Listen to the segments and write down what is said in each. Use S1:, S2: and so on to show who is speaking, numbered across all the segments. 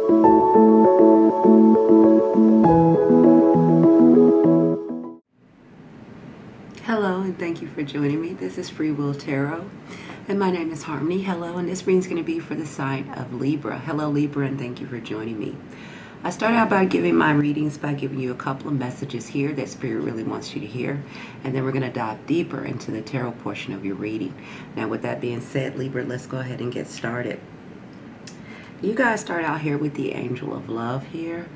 S1: Hello, and thank you for joining me. This is Freewill Tarot, and my name is Harmony. Hello, and this reading is going to be for the sign of Libra. Hello, Libra, and thank you for joining me. I start out by giving my readings by giving you a couple of messages here that Spirit really wants you to hear, and then we're going to dive deeper into the tarot portion of your reading. Now, with that being said, Libra, let's go ahead and get started. You guys start out here with the Angel of Love here.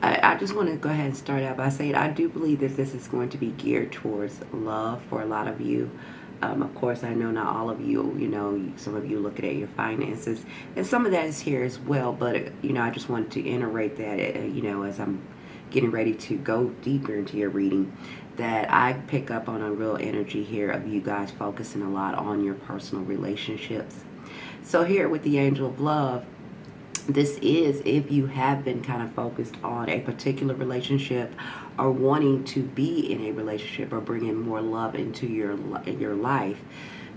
S1: I just want to go ahead and start out by saying I do believe that this is going to be geared towards love for a lot of you. Of course, I know not all of you, some of you looking at your finances, and some of that is here as well, but, I just wanted to iterate that, as I'm getting ready to go deeper into your reading, that I pick up on a real energy here of you guys focusing a lot on your personal relationships. So here with the Angel of Love, this is if you have been kind of focused on a particular relationship or wanting to be in a relationship or bringing more love into your life.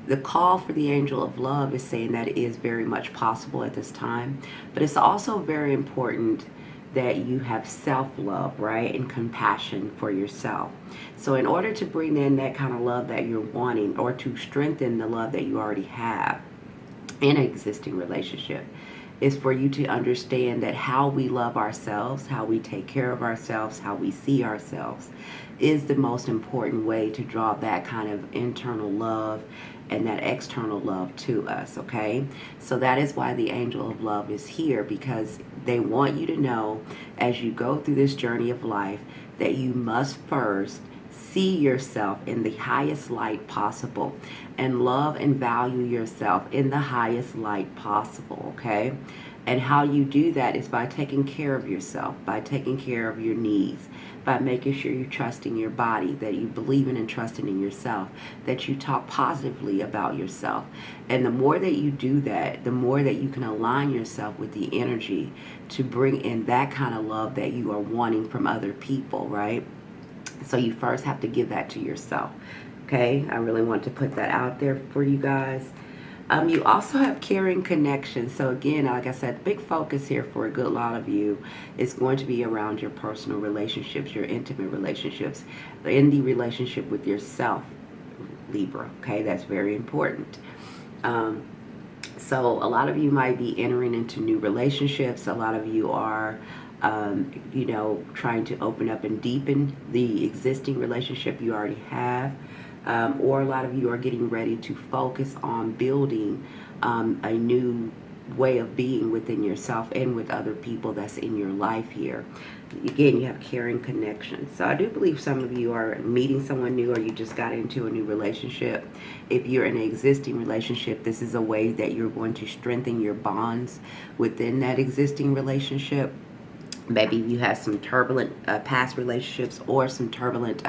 S1: The call for the Angel of Love is saying that it is very much possible at this time, but it's also very important that you have self-love, right, and compassion for yourself. So in order to bring in that kind of love that you're wanting, or to strengthen the love that you already have in an existing relationship, is for you to understand that how we love ourselves, how we take care of ourselves, how we see ourselves is the most important way to draw that kind of internal love and that external love to us, okay? So that is why the Angel of Love is here, because they want you to know as you go through this journey of life that you must first see yourself in the highest light possible and love and value yourself in the highest light possible, okay? And how you do that is by taking care of yourself, by taking care of your needs, by making sure you're trusting your body, that you believe in and trusting in yourself, that you talk positively about yourself. And the more that you do that, the more that you can align yourself with the energy to bring in that kind of love that you are wanting from other people, right? So you first have to give that to yourself. Okay, I really want to put that out there for you guys. You also have caring connection. So again, like I said, big focus here for a good lot of you is going to be around your personal relationships, your intimate relationships, in the relationship with yourself, Libra. Okay, that's very important. So a lot of you might be entering into new relationships. A lot of you are trying to open up and deepen the existing relationship you already have. Or a lot of you are getting ready to focus on building a new way of being within yourself and with other people that's in your life here. Again, you have caring connections. So I do believe some of you are meeting someone new, or you just got into a new relationship. If you're in an existing relationship, this is a way that you're going to strengthen your bonds within that existing relationship. Maybe you have some turbulent past relationships, or some turbulent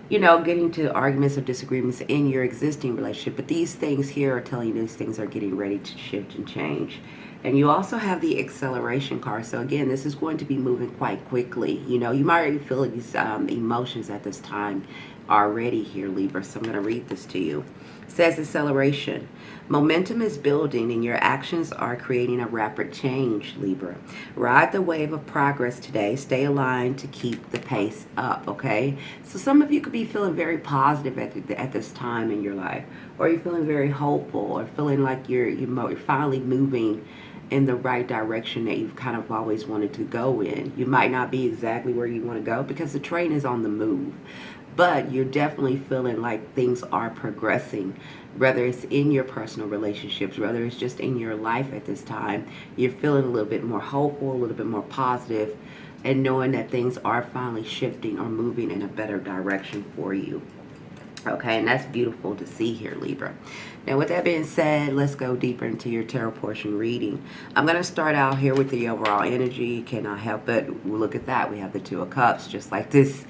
S1: getting to arguments or disagreements in your existing relationship. But these things here are telling you these things are getting ready to shift and change. And you also have the acceleration card. So again, this is going to be moving quite quickly. You might already feel these emotions at this time already here, Libra. So I'm going to read this to you. It says acceleration. Momentum is building and your actions are creating a rapid change, Libra. Ride the wave of progress today. Stay aligned to keep the pace up, okay? So some of you could be feeling very positive at this time in your life, or you're feeling very hopeful, or feeling like you're finally moving in the right direction that you've kind of always wanted to go in. You might not be exactly where you want to go because the train is on the move, but you're definitely feeling like things are progressing, whether it's in your personal relationships, whether it's just in your life at this time. You're feeling a little bit more hopeful, a little bit more positive, and knowing that things are finally shifting or moving in a better direction for you. Okay, and that's beautiful to see here, Libra. Now, with that being said, let's go deeper into your tarot portion reading. I'm going to start out here with the overall energy. Cannot help it. Look at that. We have the Two of Cups, just like this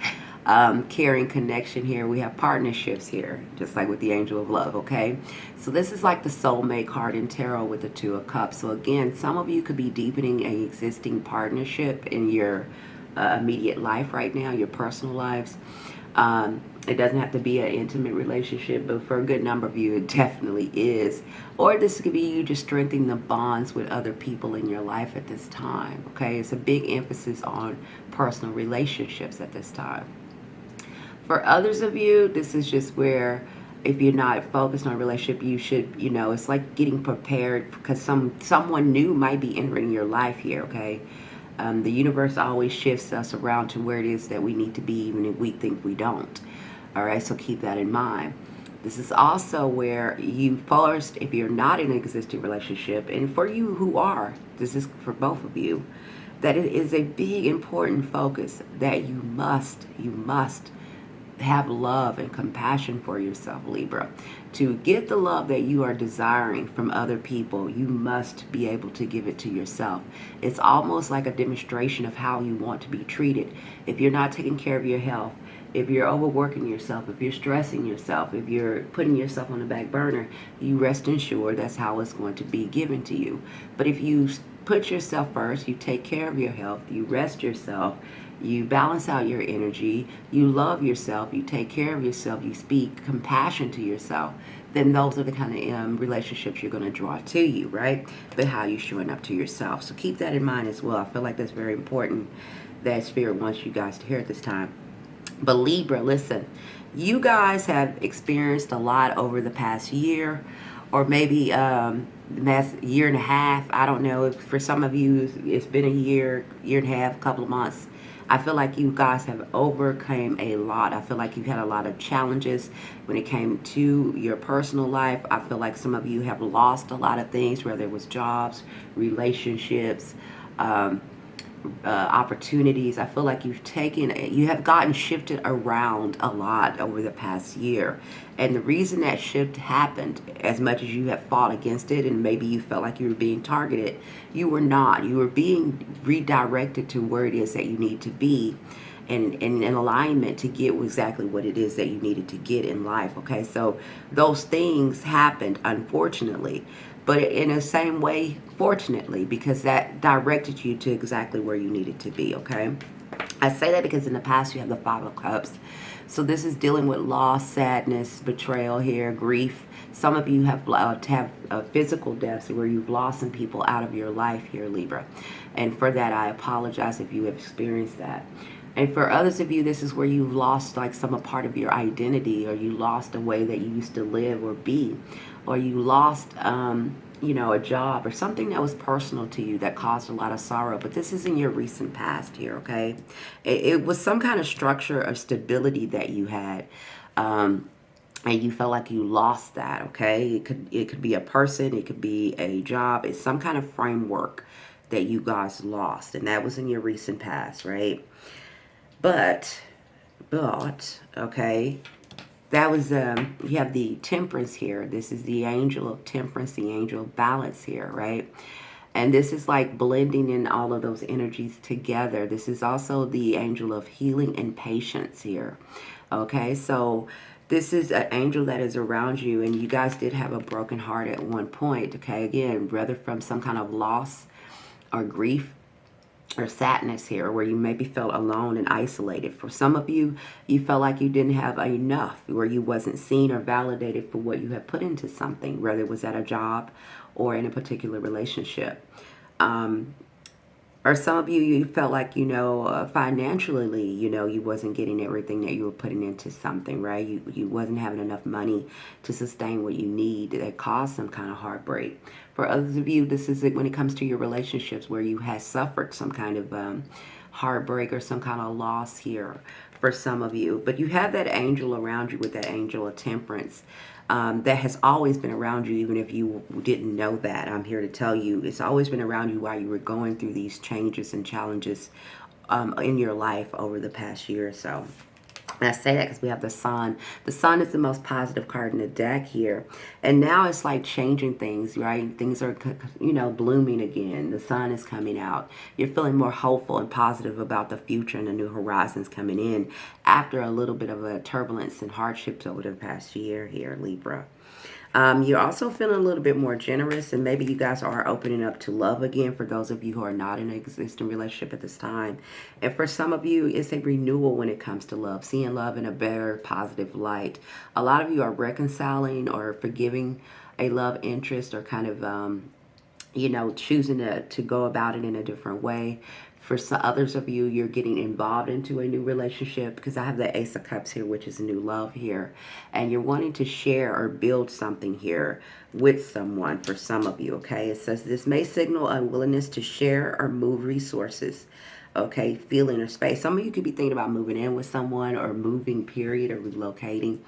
S1: caring connection here. We have partnerships here, just like with the Angel of Love, okay? So this is like the soulmate card in tarot with the Two of Cups. So again, some of you could be deepening an existing partnership in your immediate life right now, your personal lives. It doesn't have to be an intimate relationship, but for a good number of you, it definitely is. Or this could be you just strengthening the bonds with other people in your life at this time. Okay, it's a big emphasis on personal relationships at this time. For others of you, this is just where if you're not focused on a relationship, you should, it's like getting prepared because someone new might be entering your life here, okay? The universe always shifts us around to where it is that we need to be, even if we think we don't. All right, so keep that in mind. This is also where you first, if you're not in an existing relationship, and for you who are, this is for both of you, that it is a big important focus that you must have love and compassion for yourself, Libra. To get the love that you are desiring from other people, you must be able to give it to yourself. It's almost like a demonstration of how you want to be treated. If you're not taking care of your health, if you're overworking yourself, if you're stressing yourself, if you're putting yourself on the back burner, you rest assured that's how it's going to be given to you. But if you put yourself first, you take care of your health, you rest yourself, you balance out your energy, you love yourself, you take care of yourself, you speak compassion to yourself, then those are the kind of relationships you're going to draw to you, right? But how you're showing up to yourself. So keep that in mind as well. I feel like that's very important that Spirit wants you guys to hear at this time. But Libra, listen, you guys have experienced a lot over the past year, or maybe the past year and a half. I don't know. If for some of you, it's been a year and a half, a couple of months. I feel like you guys have overcome a lot. I feel like you've had a lot of challenges when it came to your personal life. I feel like some of you have lost a lot of things, whether it was jobs, relationships, opportunities. I feel like you have gotten shifted around a lot over the past year. And the reason that shift happened, as much as you have fought against it and maybe you felt like you were being targeted, you were not. You were being redirected to where it is that you need to be and in alignment to get exactly what it is that you needed to get in life. Okay, so those things happened, unfortunately, but in the same way, fortunately, because that directed you to exactly where you needed to be. Okay, I say that because in the past you have the Five of Cups. So this is dealing with loss, sadness, betrayal here, grief. Some of you have physical deaths where you've lost some people out of your life here, Libra. And for that, I apologize if you have experienced that. And for others of you, this is where you've lost like some part of your identity, or you lost a way that you used to live or be, or you lost, a job or something that was personal to you that caused a lot of sorrow. But this is in your recent past here, okay? It was some kind of structure of stability that you had. And you felt like you lost that, okay? It could be a person, it could be a job. It's some kind of framework that you guys lost, and that was in your recent past, right? But, okay, that was, you have the Temperance here. This is the angel of temperance, the angel of balance here, right? And this is like blending in all of those energies together. This is also the angel of healing and patience here, okay? So this is an angel that is around you, and you guys did have a broken heart at one point, okay? Again, whether from some kind of loss or grief or sadness here, where you maybe felt alone and isolated. For some of you, you felt like you didn't have enough, where you wasn't seen or validated for what you had put into something, whether it was at a job or in a particular relationship. Or some of you, you felt like, financially, you wasn't getting everything that you were putting into something, right? You wasn't having enough money to sustain what you need. That caused some kind of heartbreak. For others of you, this is it when it comes to your relationships, where you have suffered some kind of heartbreak or some kind of loss here for some of you. But you have that angel around you with that angel of temperance. That has always been around you, even if you didn't know that. I'm here to tell you it's always been around you while you were going through these changes and challenges in your life over the past year or so. And I say that because we have the Sun. The Sun is the most positive card in the deck here. And now it's like changing things, right? Things are, blooming again. The sun is coming out. You're feeling more hopeful and positive about the future and the new horizons coming in after a little bit of a turbulence and hardships over the past year here, Libra. You're also feeling a little bit more generous, and maybe you guys are opening up to love again for those of you who are not in an existing relationship at this time. And for some of you, it's a renewal when it comes to love, seeing love in a better, positive light. A lot of you are reconciling or forgiving a love interest, or kind of choosing to go about it in a different way. For some others of you, you're getting involved into a new relationship, because I have the Ace of Cups here, which is new love here. And you're wanting to share or build something here with someone for some of you, okay? It says this may signal a willingness to share or move resources, okay, feeling or space. Some of you could be thinking about moving in with someone, or moving, period, or relocating.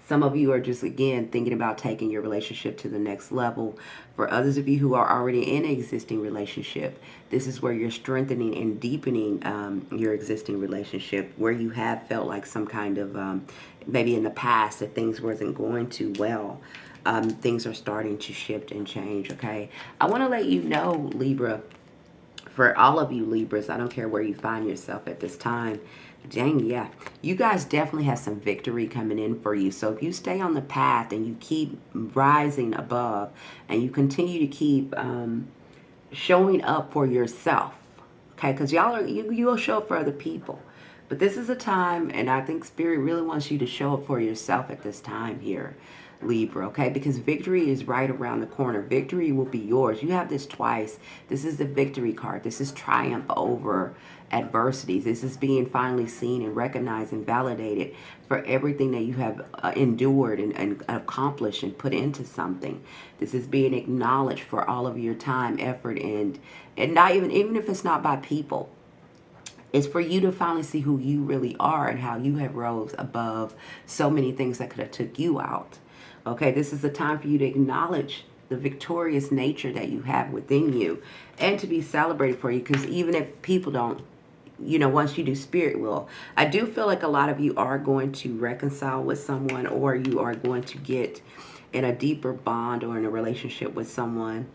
S1: Some of you are just, again, thinking about taking your relationship to the next level. For others of you who are already in an existing relationship, this is where you're strengthening and deepening your existing relationship, where you have felt like some kind of, maybe in the past, that things wasn't going too well. Things are starting to shift and change, okay? I want to let you know, Libra, for all of you Libras, I don't care where you find yourself at this time, dang, yeah, you guys definitely have some victory coming in for you. So if you stay on the path and you keep rising above, and you continue to keep showing up for yourself, okay, because you'll show up for other people, but this is a time, and I think Spirit really wants you to show up for yourself at this time here, Libra, okay? Because victory is right around the corner. Victory will be yours. You have this twice. This is the victory card. This is triumph over adversities. This is being finally seen and recognized and validated for everything that you have endured and accomplished and put into something. This is being acknowledged for all of your time, effort, and not even if it's not by people. It's for you to finally see who you really are, and how you have rose above so many things that could have took you out. Okay, this is a time for you to acknowledge the victorious nature that you have within you, and to be celebrated for you, because even if people don't, once you do Spirit will, I do feel like a lot of you are going to reconcile with someone, or you are going to get in a deeper bond or in a relationship with someone.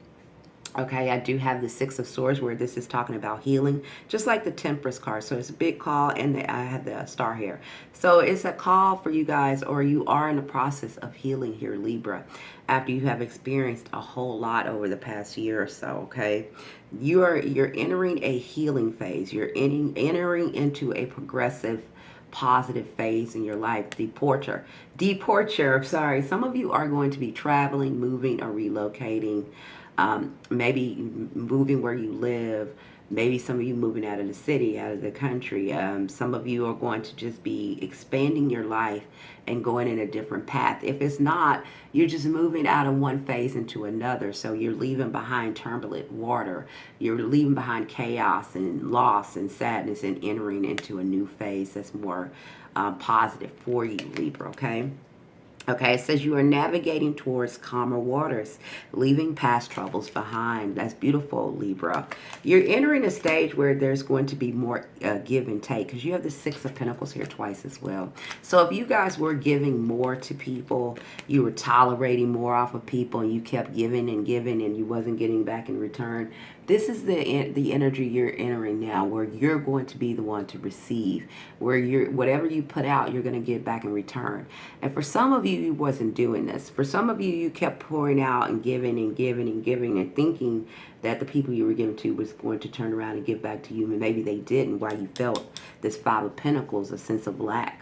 S1: Okay, I do have the Six of Swords, where this is talking about healing, just like the Temperance card. So it's a big call, and I have the star here. So it's a call for you guys, or you are in the process of healing here, Libra, after you have experienced a whole lot over the past year or so, okay? You're entering a healing phase. You're entering into a progressive, positive phase in your life. Departure, sorry. Some of you are going to be traveling, moving, or relocating. Maybe moving where you live. Maybe some of you moving out of the city, out of the country. Some of you are going to just be expanding your life and going in a different path. If it's not, you're just moving out of one phase into another. So you're leaving behind turbulent water. You're leaving behind chaos and loss and sadness, and entering into a new phase that's more positive for you, Libra, okay? Okay, it says you are navigating towards calmer waters, leaving past troubles behind. That's beautiful, Libra. You're entering a stage where there's going to be more give and take, because you have the Six of Pentacles here twice as well. So if you guys were giving more to people, you were tolerating more off of people, and you kept giving and giving, and you wasn't getting back in return, this is the energy you're entering now, where you're going to be the one to receive, where whatever you put out, you're going to get back in return. And for some of you, you wasn't doing this. For some of you, you kept pouring out and giving and giving and giving, and thinking that the people you were giving to was going to turn around and give back to you, and maybe they didn't. Why you felt this Five of Pentacles, a sense of lack,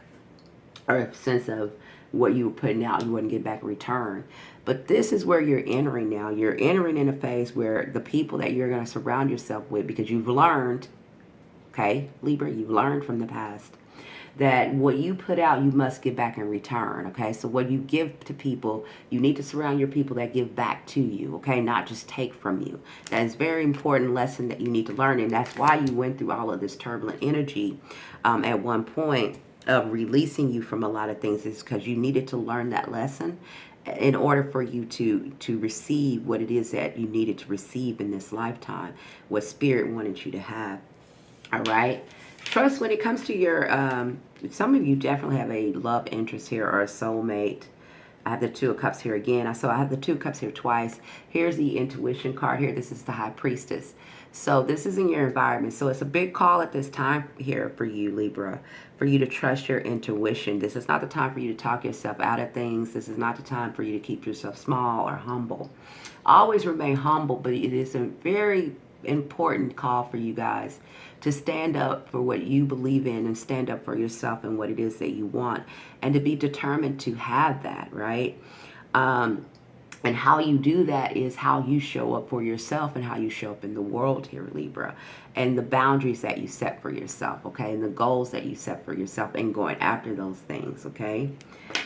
S1: or a sense of what you were putting out, you wouldn't get back in return. But this is where you're entering now. You're entering in a phase where the people that you're going to surround yourself with, because you've learned, okay, Libra, you've learned from the past that what you put out, you must get back in return, okay? So what you give to people, you need to surround your people that give back to you, okay? Not just take from you. That is a very important lesson that you need to learn, and that's why you went through all of this turbulent energy at one point of releasing you from a lot of things, is because you needed to learn that lesson in order for you to receive what it is that you needed to receive in this lifetime, what Spirit wanted you to have. All right? Trust when it comes to your, some of you definitely have a love interest here, or a soulmate. I have the Two of Cups here again. So I have the Two of Cups here twice. Here's the Intuition card here. This is the High Priestess. So this is in your environment. So it's a big call at this time here for you, Libra, for you to trust your intuition. This is not the time for you to talk yourself out of things. This is not the time for you to keep yourself small or humble. Always remain humble, but it is a very important call for you guys to stand up for what you believe in and stand up for yourself and what it is that you want, and to be determined to have that, right? And how you do that is how you show up for yourself and how you show up in the world here, Libra, and the boundaries that you set for yourself, okay, and the goals that you set for yourself and going after those things, okay?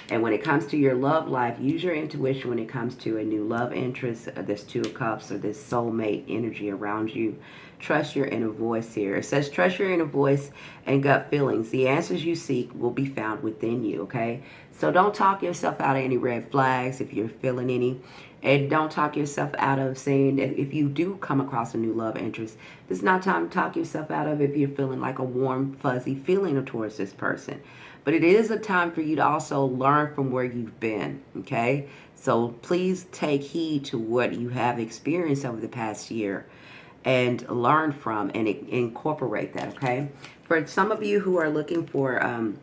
S1: And when it comes to your love life, use your intuition when it comes to a new love interest, this Two of Cups, or this soulmate energy around you. Trust your inner voice here. It says trust your inner voice and gut feelings. The answers you seek will be found within you, okay? So don't talk yourself out of any red flags if you're feeling any. And don't talk yourself out of saying that if you do come across a new love interest, this is not time to talk yourself out of if you're feeling like a warm, fuzzy feeling towards this person. But it is a time for you to also learn from where you've been, okay? So please take heed to what you have experienced over the past year and learn from and incorporate that, okay? For some of you who are looking for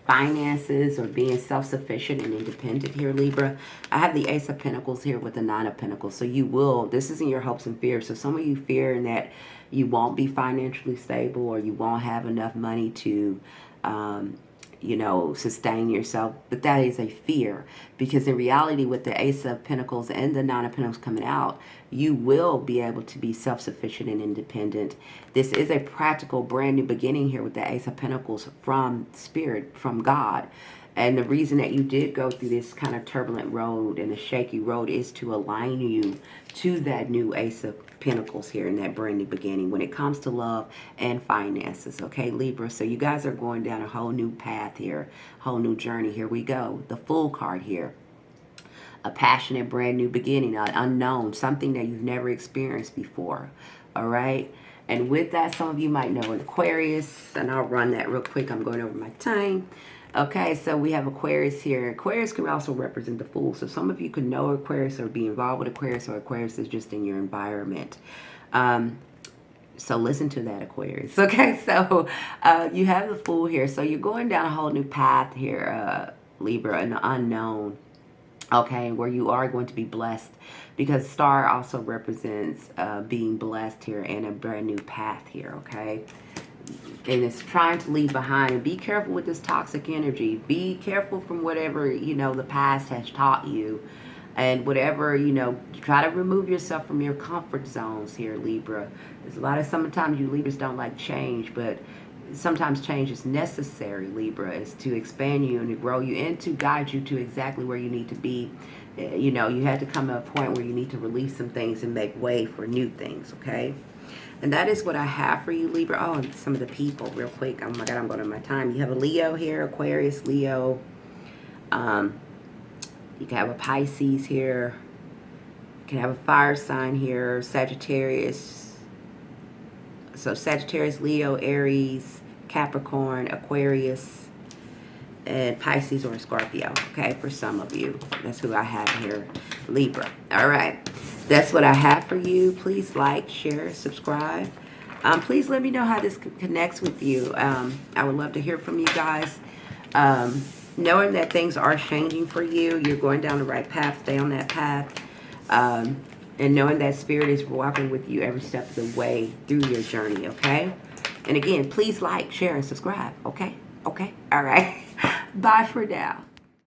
S1: finances or being self-sufficient and independent here, Libra, I have the Ace of Pentacles here with the Nine of Pentacles. So you will, this isn't your hopes and fears. So some of you fearing that you won't be financially stable or you won't have enough money to you know, sustain yourself, but that is a fear, because in reality with the Ace of Pentacles and the Nine of Pentacles coming out, you will be able to be self-sufficient and independent. This is a practical brand new beginning here with the Ace of Pentacles from Spirit, from God. And the reason that you did go through this kind of turbulent road and a shaky road is to align you to that new Ace of Pentacles here in that brand new beginning when it comes to love and finances, okay, Libra? So you guys are going down a whole new path here, whole new journey. Here we go. The Fool card here. A passionate brand new beginning, an unknown, something that you've never experienced before, all right? And with that, some of you might know an Aquarius, and I'll run that real quick. I'm going over my time. Okay, so we have Aquarius here. Aquarius can also represent the Fool. So some of you could know Aquarius or be involved with Aquarius, or Aquarius is just in your environment. So listen to that, Aquarius. Okay, so you have the Fool here. So you're going down a whole new path here, Libra, an unknown. Okay, where you are going to be blessed, because star also represents being blessed here and a brand new path here, okay? And it's trying to leave behind. And be careful with this toxic energy. Be careful from whatever, you know, the past has taught you. And whatever, you know, try to remove yourself from your comfort zones here, Libra. There's a lot of, sometimes you Libras don't like change, but sometimes change is necessary, Libra, is to expand you and to grow you and to guide you to exactly where you need to be. You know, you had to come to a point where you need to release some things and make way for new things, okay? And that is what I have for you, Libra. Oh, and some of the people, real quick. Oh my God, I'm going to my time. You have a Leo here, Aquarius, Leo. You can have a Pisces here. You can have a fire sign here, Sagittarius. So Sagittarius, Leo, Aries, Capricorn, Aquarius, and Pisces or Scorpio, okay, for some of you. That's who I have here, Libra. All right, that's what I have for you. Please like, share, subscribe. Please let me know how this connects with you. I would love to hear from you guys. Knowing that things are changing for you, you're going down the right path, stay on that path. And knowing that Spirit is walking with you every step of the way through your journey, okay? And again, please like, share, and subscribe, okay? Okay? All right. Bye for now.